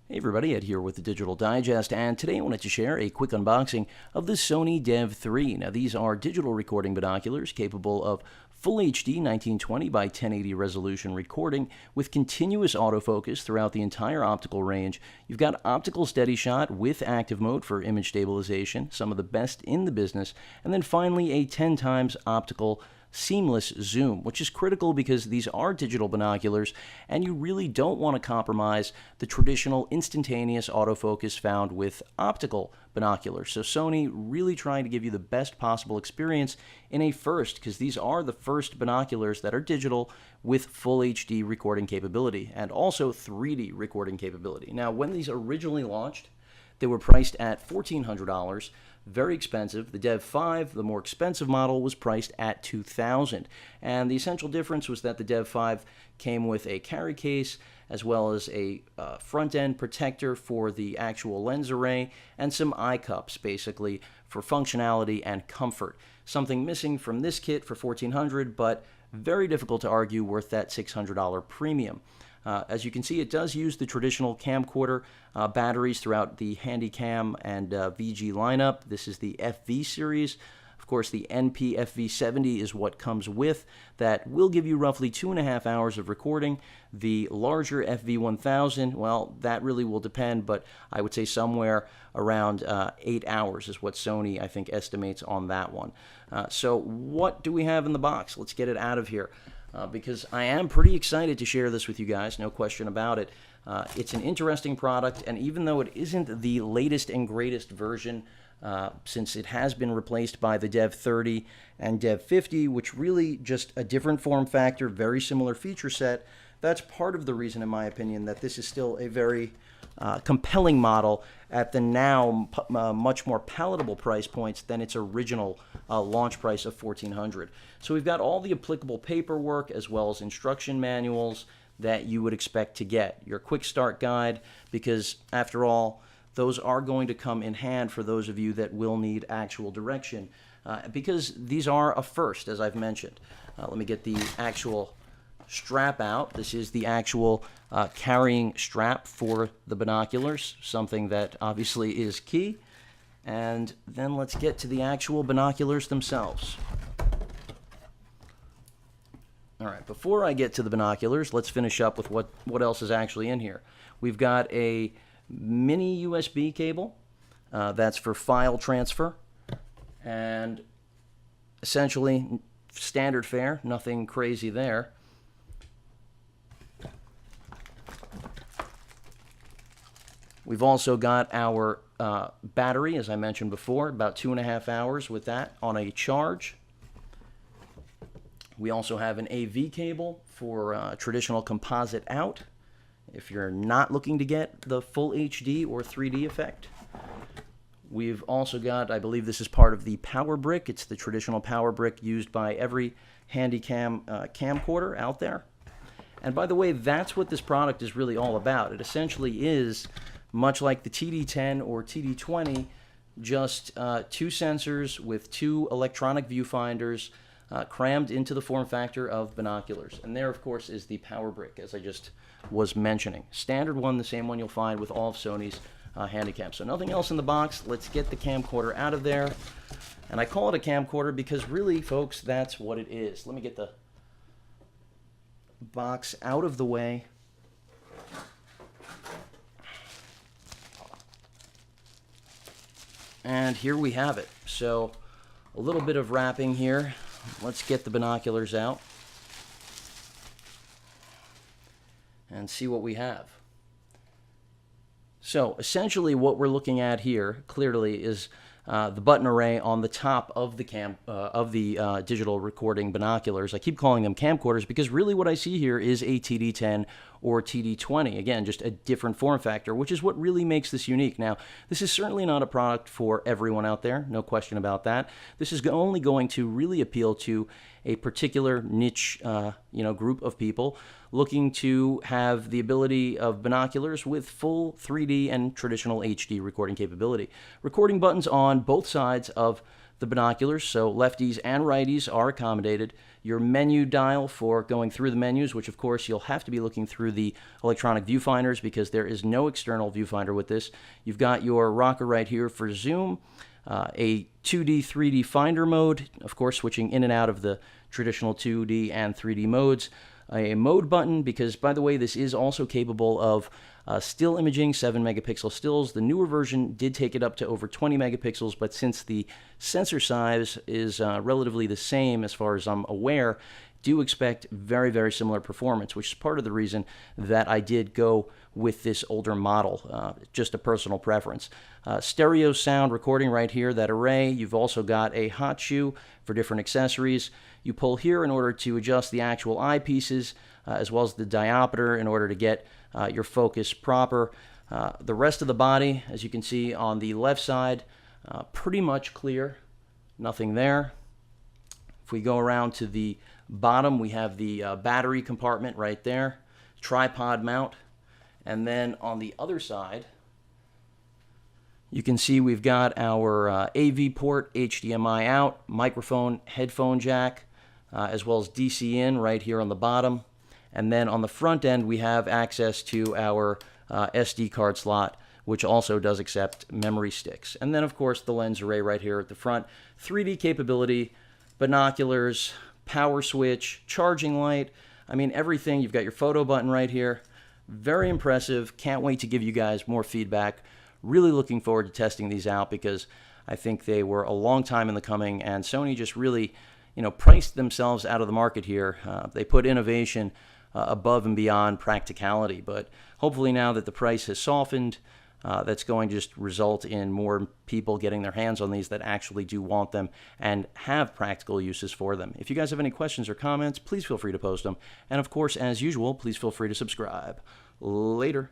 Hey everybody, Ed here with the Digital Digest, and today I wanted to share a quick unboxing of the Sony DEV-3. Now these are digital recording binoculars capable of Full HD 1920 by 1080 resolution recording with continuous autofocus throughout the entire optical range. You've got optical steady shot with active mode for image stabilization, some of the best in the business, and then finally a 10 times optical seamless zoom, which is critical because these are digital binoculars and you really don't want to compromise the traditional instantaneous autofocus found with optical binoculars. So Sony really trying to give you the best possible experience in a first, because these are the first binoculars that are digital with full HD recording capability and also 3D recording capability. Now, when these originally launched, they were priced at $1,400, very expensive. The DEV-5, the more expensive model, was priced at $2,000. And the essential difference was that the DEV-5 came with a carry case as well as a front-end protector for the actual lens array and some eye cups, basically, for functionality and comfort. Something missing from this kit for $1,400, but very difficult to argue worth that $600 premium. As you can see, it does use the traditional camcorder batteries throughout the Handycam and VG lineup. This is the FV series. Of course, the NP FV70 is what comes with. That will give you roughly 2.5 hours of recording. The larger FV1000, well, that really will depend, but I would say somewhere around 8 hours is what Sony, I think, estimates on that one. So what do we have in the box? Let's get it out of here. Because I am pretty excited to share this with you guys, no question about it. It's an interesting product, and even though it isn't the latest and greatest version, since it has been replaced by the DEV-30 and DEV-50, which really just a different form factor, very similar feature set, that's part of the reason, in my opinion, that this is still a very compelling model at the now much more palatable price points than its original launch price of $1,400. So we've got all the applicable paperwork as well as instruction manuals that you would expect to get. Your quick start guide, because after all, those are going to come in hand for those of you that will need actual direction, because these are a first, as I've mentioned. Let me get the actual strap out. This is the actual carrying strap for the binoculars, something that obviously is key. And then let's get to the actual binoculars themselves. All right, before I get to the binoculars, let's finish up with what else is actually in here. We've got a mini USB cable. That's for file transfer. And essentially standard fare, nothing crazy there. We've also got our battery, as I mentioned before, about 2.5 hours with that on a charge. We also have an AV cable for traditional composite out, if you're not looking to get the full HD or 3D effect. We've also got, I believe this is part of the power brick. It's the traditional power brick used by every Handycam camcorder out there. And by the way, that's what this product is really all about. It essentially is much like the TD10 or TD20, just two sensors with two electronic viewfinders crammed into the form factor of binoculars. And there, of course, is the power brick, as I just was mentioning. Standard one, the same one you'll find with all of Sony's Handycams. So nothing else in the box. Let's get the camcorder out of there. And I call it a camcorder because really, folks, that's what it is. Let me get the box out of the way. And here we have it. So a little bit of wrapping here. Let's get the binoculars out and see what we have. So essentially what we're looking at here clearly is the button array on the top of the digital recording binoculars. I keep calling them camcorders because really what I see here is a TD10 or TD20. Again, just a different form factor, which is what really makes this unique. Now, this is certainly not a product for everyone out there, no question about that. This is only going to really appeal to a particular niche group of people looking to have the ability of binoculars with full 3D and traditional HD recording capability. Recording buttons on both sides of the binoculars, so lefties and righties are accommodated. Your menu dial for going through the menus, which of course you'll have to be looking through the electronic viewfinders because there is no external viewfinder with this. You've got your rocker right here for zoom, a 2D, 3D finder mode, of course switching in and out of the traditional 2D and 3D modes, a mode button because, by the way, this is also capable of still imaging, 7 megapixel stills. The newer version did take it up to over 20 megapixels, but since the sensor size is relatively the same as far as I'm aware, do expect very, very similar performance, which is part of the reason that I did go with this older model, just a personal preference. Stereo sound recording right here, that array. You've also got a hot shoe for different accessories. You pull here in order to adjust the actual eyepieces, as well as the diopter in order to get your focus proper. The rest of the body, as you can see on the left side, pretty much clear. Nothing there. If we go around to the bottom, we have the battery compartment right there, tripod mount, and then on the other side, you can see we've got our AV port, HDMI out, microphone, headphone jack, as well as DC in right here on the bottom. And then on the front end, we have access to our SD card slot, which also does accept memory sticks. And then, of course, the lens array right here at the front. 3D capability, binoculars, power switch, charging light. I mean, everything. You've got your photo button right here. Very impressive. Can't wait to give you guys more feedback. Really looking forward to testing these out because I think they were a long time in the coming, and Sony just really, priced themselves out of the market here. They put innovation above and beyond practicality, but hopefully now that the price has softened, that's going to just result in more people getting their hands on these that actually do want them and have practical uses for them. If you guys have any questions or comments, please feel free to post them. And of course, as usual, please feel free to subscribe. Later.